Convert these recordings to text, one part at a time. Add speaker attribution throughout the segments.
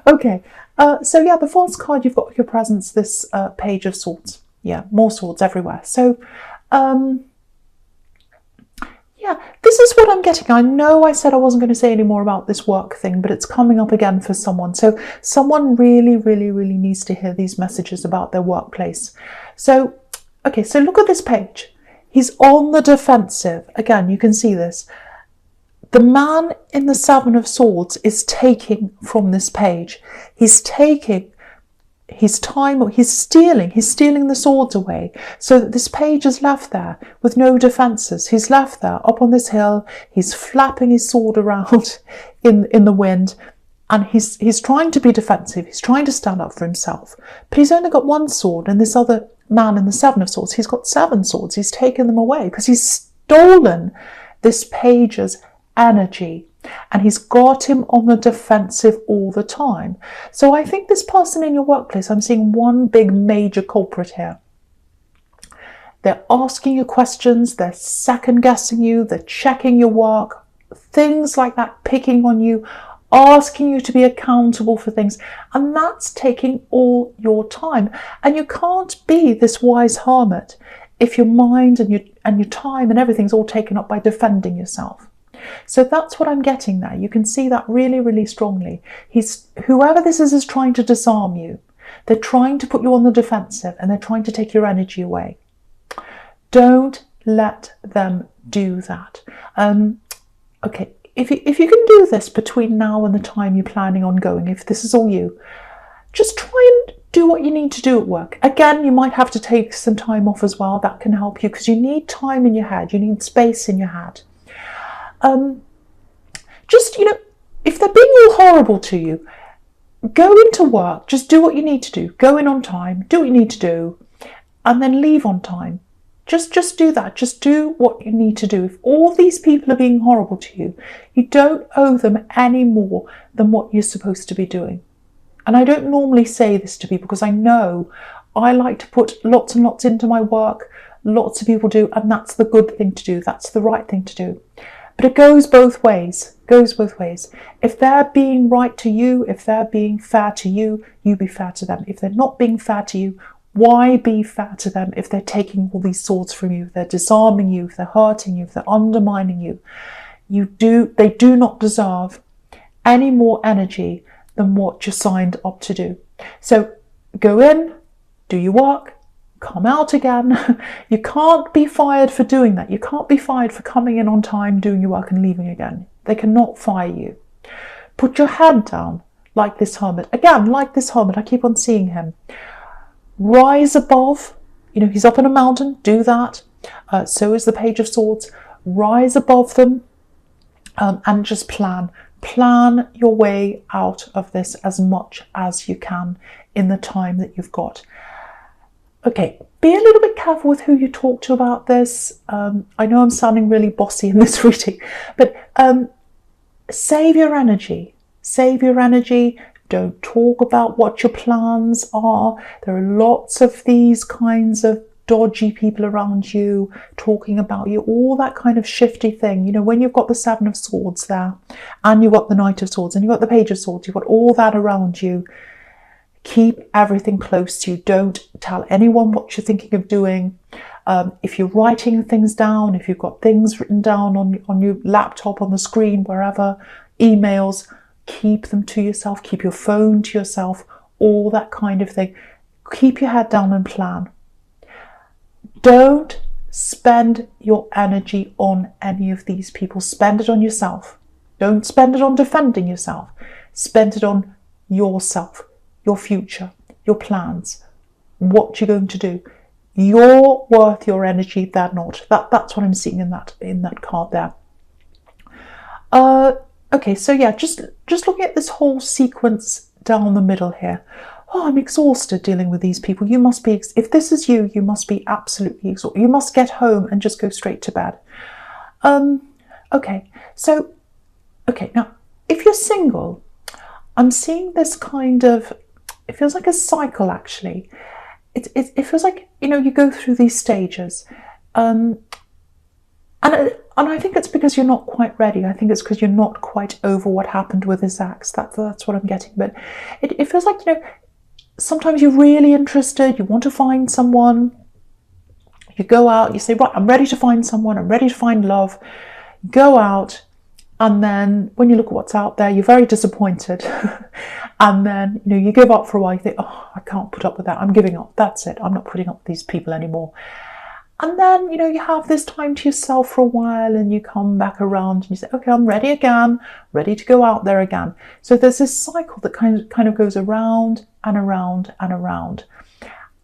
Speaker 1: Okay, so yeah, the False card, you've got your presence, this Page of Swords. Yeah, more swords everywhere. So, yeah, this is what I'm getting. I know I said I wasn't going to say any more about this work thing, but it's coming up again for someone. So someone really, really, really needs to hear these messages about their workplace. So, okay, so look at this page. He's on the defensive. Again, you can see this. The man in the Seven of Swords is taking from this page. He's taking his time, he's stealing the swords away, so that this page is left there with no defences. He's left there up on this hill, he's flapping his sword around in the wind, and he's trying to be defensive, he's trying to stand up for himself, but he's only got one sword, and this other man in the Seven of Swords, he's got 7 swords. He's taken them away because he's stolen this page's energy, and he's got him on the defensive all the time. So I think this person in your workplace, I'm seeing one big major culprit here. They're asking you questions, they're second guessing you, they're checking your work, things like that, picking on you, asking you to be accountable for things, and that's taking all your time. And you can't be this wise hermit if your mind and your time and everything's all taken up by defending yourself. So that's what I'm getting there. You can see that really, really strongly. Whoever this is trying to disarm you. They're trying to put you on the defensive, and they're trying to take your energy away. Don't let them do that. Okay, if you can do this between now and the time you're planning on going, if this is all you, just try and do what you need to do at work. Again, you might have to take some time off as well. That can help you, because you need time in your head. You need space in your head. Just, if they're being all horrible to you, go into work, just do what you need to do. Go in on time, do what you need to do, and then leave on time. Just do that. Just do what you need to do. If all these people are being horrible to you, you don't owe them any more than what you're supposed to be doing. And I don't normally say this to people because I know I like to put lots and lots into my work. Lots of people do, and that's the good thing to do. That's the right thing to do. But it goes both ways. If they're being right to you, if they're being fair to you, you be fair to them. If they're not being fair to you, why be fair to them if they're taking all these swords from you, if they're disarming you, if they're hurting you, if they're undermining you? They do not deserve any more energy than what you're signed up to do. So go in, do your work, come out again. You can't be fired for doing that. You can't be fired for coming in on time, doing your work and leaving again. They cannot fire you. Put your head down like this hermit. Again, like this hermit, I keep on seeing him. Rise above. He's up in a mountain, do that. So is the Page of Swords. Rise above them and just plan. Plan your way out of this as much as you can in the time that you've got. Okay, be a little bit careful with who you talk to about this. I know I'm sounding really bossy in this reading, but save your energy. Save your energy. Don't talk about what your plans are. There are lots of these kinds of dodgy people around you talking about you, all that kind of shifty thing. When you've got the Seven of Swords there, and you've got the Knight of Swords, and you've got the Page of Swords, you've got all that around you. Keep everything close to you. Don't tell anyone what you're thinking of doing. If you're writing things down, if you've got things written down on your laptop, on the screen, wherever, emails, keep them to yourself. Keep your phone to yourself, all that kind of thing. Keep your head down and plan. Don't spend your energy on any of these people. Spend it on yourself. Don't spend it on defending yourself. Spend it on yourself. Your future, your plans, what you're going to do. You're worth your energy, they're not. That's what I'm seeing in that card there. Okay, so yeah, just looking at this whole sequence down the middle here. Oh, I'm exhausted dealing with these people. You must be, if this is you, you must be absolutely exhausted. You must get home and just go straight to bed. Okay, now, if you're single, I'm seeing this kind of, it feels like a cycle actually. It feels like, you go through these stages. And And I think it's because you're not quite ready. I think it's because you're not quite over what happened with this ex. That's what I'm getting. But it feels like, sometimes you're really interested, you want to find someone, you go out, you say, right, I'm ready to find someone, I'm ready to find love, go out, and then when you look at what's out there, you're very disappointed. And then, you give up for a while, you think, oh, I can't put up with that, I'm giving up, that's it, I'm not putting up with these people anymore. And then, you have this time to yourself for a while, and you come back around and you say, okay, I'm ready again, ready to go out there again. So there's this cycle that kind of goes around and around and around.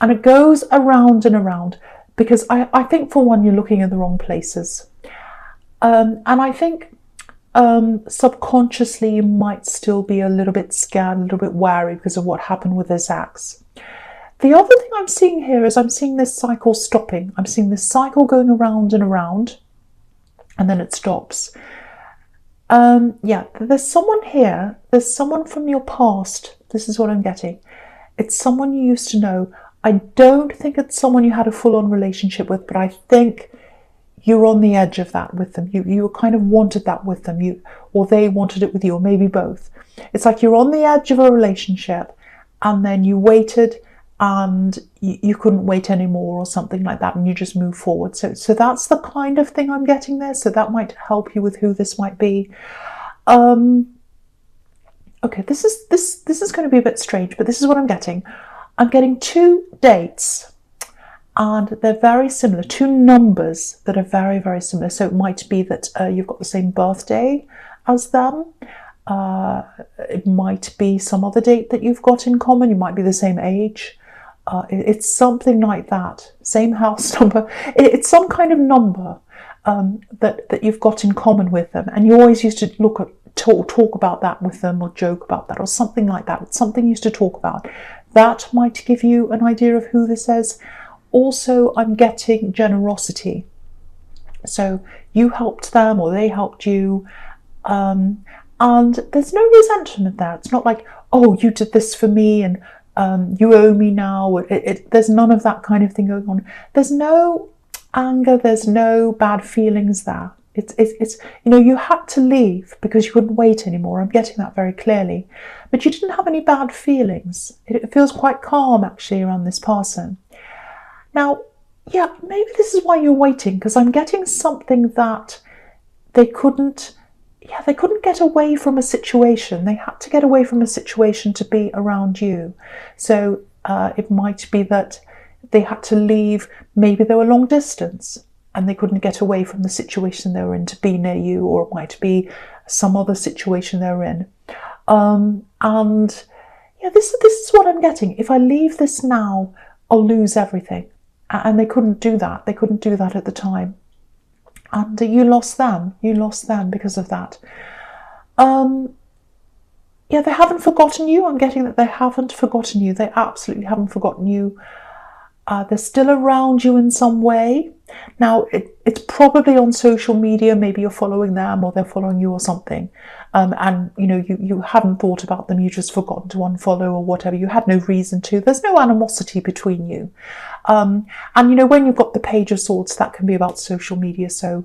Speaker 1: And it goes around and around because I think, for one, you're looking in the wrong places. And I think subconsciously you might still be a little bit scared, a little bit wary because of what happened with this ex. The other thing I'm seeing here is I'm seeing this cycle stopping. I'm seeing this cycle going around and around, and then it stops. There's someone here. There's someone from your past. This is what I'm getting. It's someone you used to know. I don't think it's someone you had a full-on relationship with, but I think you're on the edge of that with them. You kind of wanted that with them, or they wanted it with you, or maybe both. It's like you're on the edge of a relationship, and then you waited, and you couldn't wait anymore or something like that, and you just move forward. So that's the kind of thing I'm getting there. So that might help you with who this might be. Okay, this is going to be a bit strange, but this is what I'm getting. I'm getting 2 dates, and they're very similar, 2 numbers that are very, very similar. So it might be that you've got the same birthday as them. It might be some other date that you've got in common. You might be the same age. It's something like that. Same house number. It's some kind of number that you've got in common with them, and you always used to talk about that with them, or joke about that, or something like that. It's something you used to talk about. That might give you an idea of who this is. Also, I'm getting generosity. So you helped them, or they helped you, and there's no resentment there. It's not like, oh, you did this for me, and you owe me now. There's none of that kind of thing going on. There's no anger. There's no bad feelings there. It's you had to leave because you couldn't wait anymore. I'm getting that very clearly. But you didn't have any bad feelings. It feels quite calm, actually, around this person. Now, yeah, maybe this is why you're waiting, because I'm getting something that they couldn't get away from a situation. They had to get away from a situation to be around you. So it might be that they had to leave. Maybe they were long distance and they couldn't get away from the situation they were in to be near you, or it might be some other situation they're in. And yeah, this is what I'm getting. If I leave this now, I'll lose everything. And they couldn't do that. They couldn't do that at the time. And you lost them. You lost them because of that. Yeah, they haven't forgotten you. I'm getting that they haven't forgotten you. They absolutely haven't forgotten you. They're still around you in some way. Now, it's probably on social media. Maybe you're following them, or they're following you, or something. And you haven't thought about them. You just forgotten to unfollow or whatever. You had no reason to. There's no animosity between you. And when you've got the Page of Swords, that can be about social media. So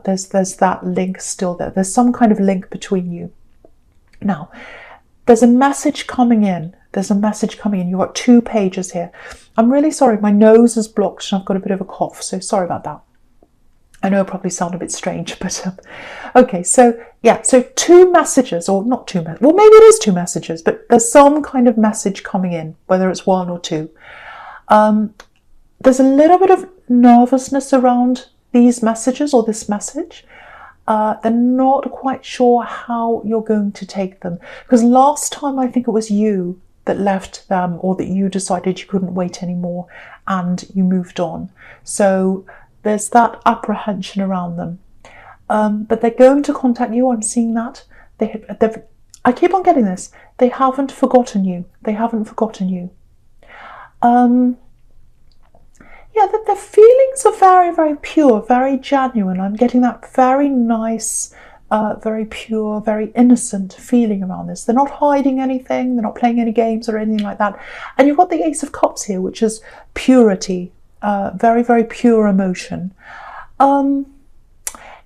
Speaker 1: there's that link still there. There's some kind of link between you. Now, there's a message coming in. There's a message coming in. You've got 2 pages here. I'm really sorry. My nose is blocked and I've got a bit of a cough. So sorry about that. I know it probably sounds a bit strange, but okay. So yeah, so 2 messages, or not 2 messages. Well, maybe it is 2 messages, but there's some kind of message coming in, whether it's 1 or 2. There's a little bit of nervousness around these messages, or this message. They're not quite sure how you're going to take them. Because last time I think it was you that left them, or that you decided you couldn't wait anymore and you moved on. So there's that apprehension around them. But they're going to contact you. I'm seeing that. I keep on getting this. They haven't forgotten you. They haven't forgotten you. Yeah, their feelings are very, very pure, very genuine. I'm getting that very nice, very pure, very innocent feeling around this. They're not hiding anything. They're not playing any games or anything like that. And you've got the Ace of Cups here, which is purity, very, very pure emotion.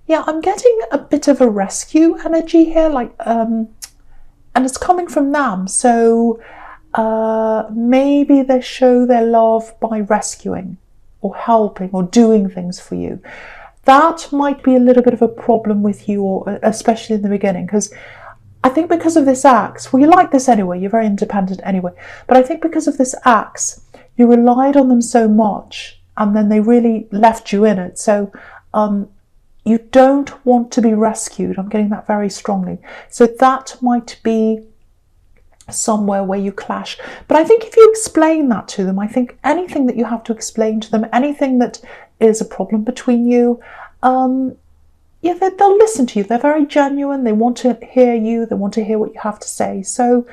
Speaker 1: Yeah, I'm getting a bit of a rescue energy here, like, and it's coming from them. So maybe they show their love by rescuing or helping or doing things for you. That might be a little bit of a problem with you, or especially in the beginning, because I think because of this axe, well, you like this anyway, you're very independent anyway, but I think because of this axe, you relied on them so much and then they really left you in it. So you don't want to be rescued. I'm getting that very strongly. So that might be somewhere where you clash. But I think if you explain that to them, I think anything that you have to explain to them, anything that is a problem between you, yeah, they'll listen to you. They're very genuine. They want to hear you. They want to hear what you have to say. So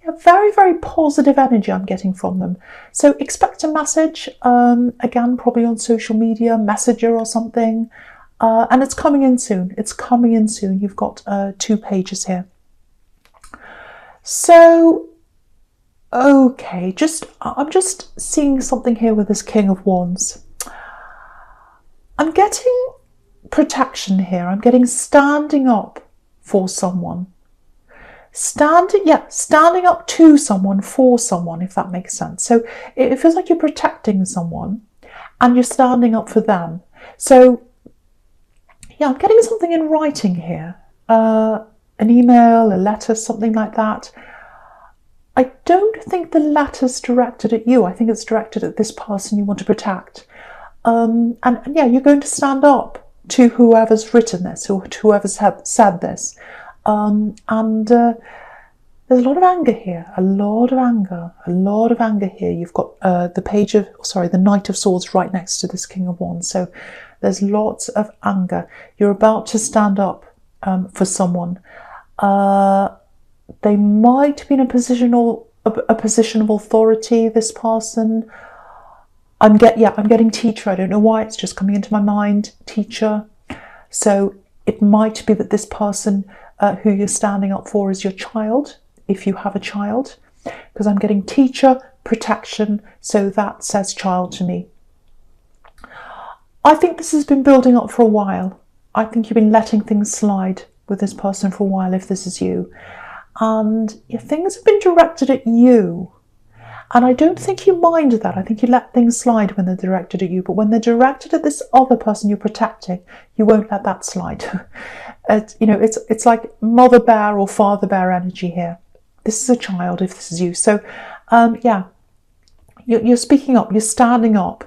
Speaker 1: yeah, very, very positive energy I'm getting from them. So expect a message, again, probably on social media, Messenger or something. And it's coming in soon. It's coming in soon. You've got 2 pages here. So, okay, I'm just seeing something here with this King of Wands. I'm getting protection here. I'm getting standing up for someone. Standing up to someone, for someone, if that makes sense. So it feels like you're protecting someone and you're standing up for them. So yeah, I'm getting something in writing here. An email, a letter, something like that. I don't think the letter's directed at you. I think it's directed at this person you want to protect. And yeah, you're going to stand up to whoever's written this or to whoever's said this. There's a lot of anger here, a lot of anger here. You've got the Knight of Swords right next to this King of Wands. So there's lots of anger. You're about to stand up for someone. They might be in a position of authority, this person. I'm getting teacher. I don't know why, it's just coming into my mind, teacher. So it might be that this person who you're standing up for is your child, if you have a child, because I'm getting teacher, protection, so that says child to me. I think this has been building up for a while. I think you've been letting things slide with this person for a while, if this is you. And things have been directed at you. And I don't think you mind that. I think you let things slide when they're directed at you. But when they're directed at this other person you're protecting, you won't let that slide. It's like mother bear or father bear energy here. This is a child, if this is you. So, yeah, you're speaking up, you're standing up,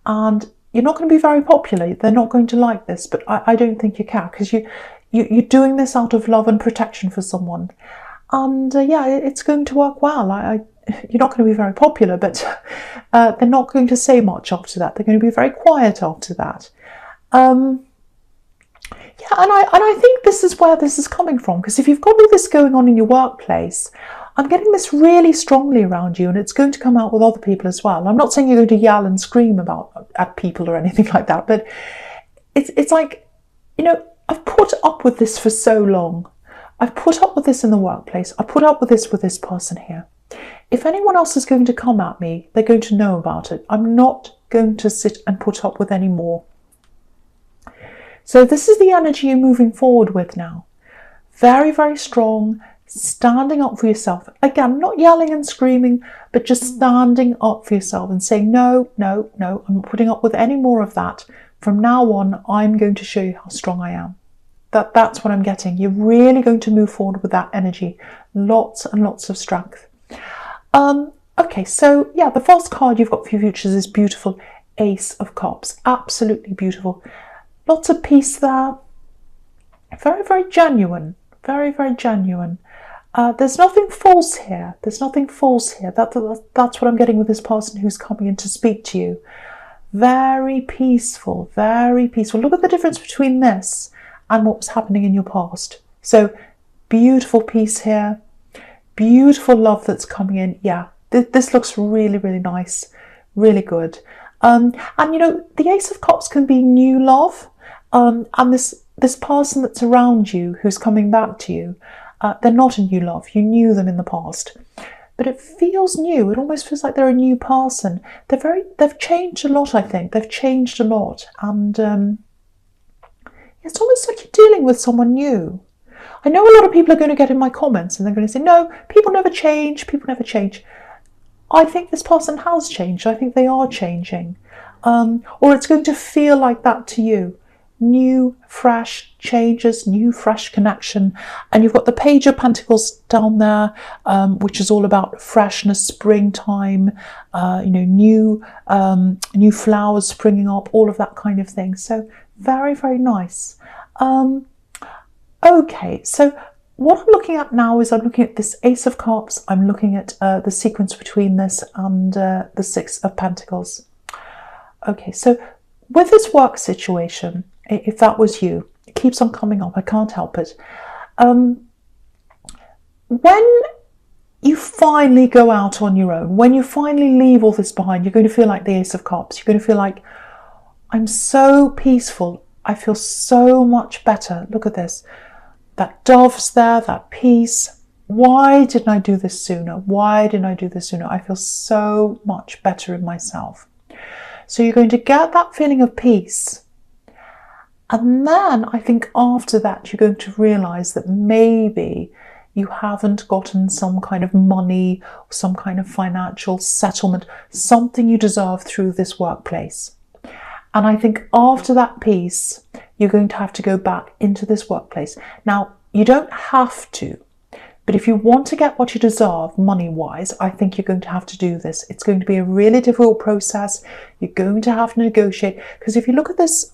Speaker 1: and you're not going to be very popular. They're not going to like this, but I don't think you can, because you're doing this out of love and protection for someone. And yeah, it's going to work well. You're not going to be very popular, but they're not going to say much after that. They're going to be very quiet after that. Yeah, and I think this is where this is coming from, because if you've got all this going on in your workplace, I'm getting this really strongly around you, and it's going to come out with other people as well. I'm not saying you're going to yell and scream at people or anything like that, but it's like, I've put up with this for so long. I've put up with this in the workplace. I put up with this person here. If anyone else is going to come at me, they're going to know about it. I'm not going to sit and put up with any more. So this is the energy you're moving forward with now. Very, very strong, standing up for yourself. Again, not yelling and screaming, but just standing up for yourself and saying, no, I'm not putting up with any more of that. From now on, I'm going to show you how strong I am. That's what I'm getting. You're really going to move forward with that energy. Lots and lots of strength. Okay, so yeah, the first card you've got for your futures is beautiful. Ace of Cups. Absolutely beautiful. Lots of peace there. Very, very genuine. Very, very genuine. There's nothing false here. There's nothing false here. That's what I'm getting with this person who's coming in to speak to you. Very peaceful. Very peaceful. Look at the difference between this and what was happening in your past. So beautiful peace here. Beautiful love that's coming in. Yeah, this looks really, really nice. Really good. And the Ace of Cups can be new love. And this person that's around you who's coming back to you, they're not a new love. You knew them in the past. But it feels new. It almost feels like they're a new person. They've changed a lot, I think. They've changed a lot. And It's almost like you're dealing with someone new. I know a lot of people are going to get in my comments and they're going to say, no, people never change, people never change. I think this person has changed. I think they are changing. Or it's going to feel like that to you. New, fresh changes, new, fresh connection. And you've got the Page of Pentacles down there, which is all about freshness, springtime, new flowers springing up, all of that kind of thing. So very, very nice. Okay, so what I'm looking at now is I'm looking at this Ace of Cups. I'm looking at the sequence between this and the Six of Pentacles. Okay, so with this work situation, if that was you, it keeps on coming up. I can't help it. When you finally go out on your own, when you finally leave all this behind, you're going to feel like the Ace of Cups. You're going to feel like, I'm so peaceful. I feel so much better. Look at this. That dove's there, that peace. Why didn't I do this sooner? Why didn't I do this sooner? I feel so much better in myself. So you're going to get that feeling of peace. And then I think after that, you're going to realize that maybe you haven't gotten some kind of money, some kind of financial settlement, something you deserve through this workplace. And I think after that peace, you're going to have to go back into this workplace. Now, you don't have to, but if you want to get what you deserve money-wise, I think you're going to have to do this. It's going to be a really difficult process. You're going to have to negotiate. Because if you look at this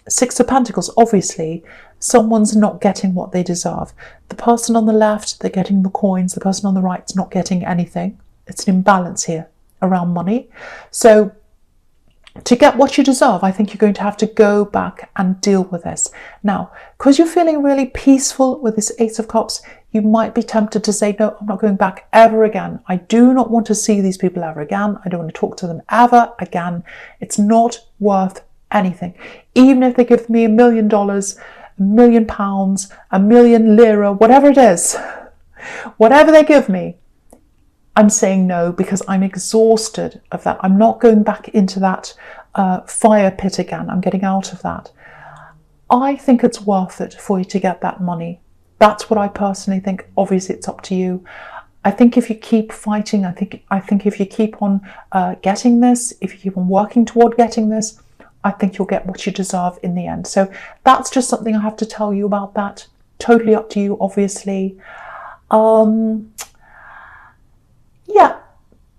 Speaker 1: Six of Pentacles, obviously, someone's not getting what they deserve. The person on the left, they're getting the coins. The person on the right's not getting anything. It's an imbalance here around money. So to get what you deserve, I think you're going to have to go back and deal with this. Now, because you're feeling really peaceful with this Ace of Cups, you might be tempted to say, no, I'm not going back ever again. I do not want to see these people ever again. I don't want to talk to them ever again. It's not worth anything. Even if they give me $1 million, £1 million, £1 million lira, whatever it is, whatever they give me, I'm saying no, because I'm exhausted of that. I'm not going back into that fire pit again. I'm getting out of that. I think it's worth it for you to get that money. That's what I personally think. Obviously, it's up to you. I think if you keep fighting, I think if you keep on getting this, if you keep on working toward getting this, I think you'll get what you deserve in the end. So that's just something I have to tell you about that. Totally up to you, obviously. Yeah,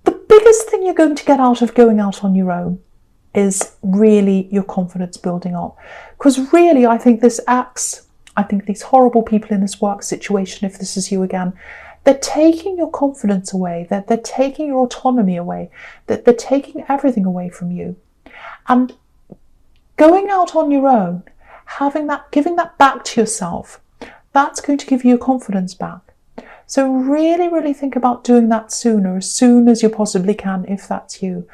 Speaker 1: the biggest thing you're going to get out of going out on your own is really your confidence building up. Because really, I think this Axe, I think these horrible people in this work situation, if this is you again, they're taking your confidence away. They're taking your autonomy away. They're taking everything away from you. And going out on your own, giving that back to yourself, that's going to give you your confidence back. So really, really think about doing that sooner, as soon as you possibly can, if that's you.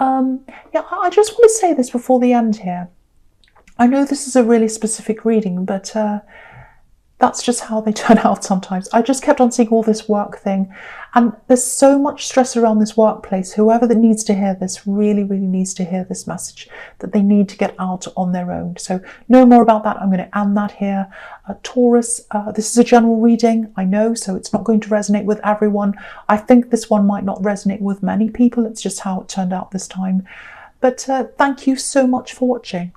Speaker 1: Yeah, I just want to say this before the end here. I know this is a really specific reading, but that's just how they turn out sometimes. I just kept on seeing all this work thing, and there's so much stress around this workplace. Whoever that needs to hear this really, really needs to hear this message, that they need to get out on their own. So no more about that. I'm going to end that here. Taurus, this is a general reading, I know, so it's not going to resonate with everyone. I think this one might not resonate with many people. It's just how it turned out this time. But thank you so much for watching.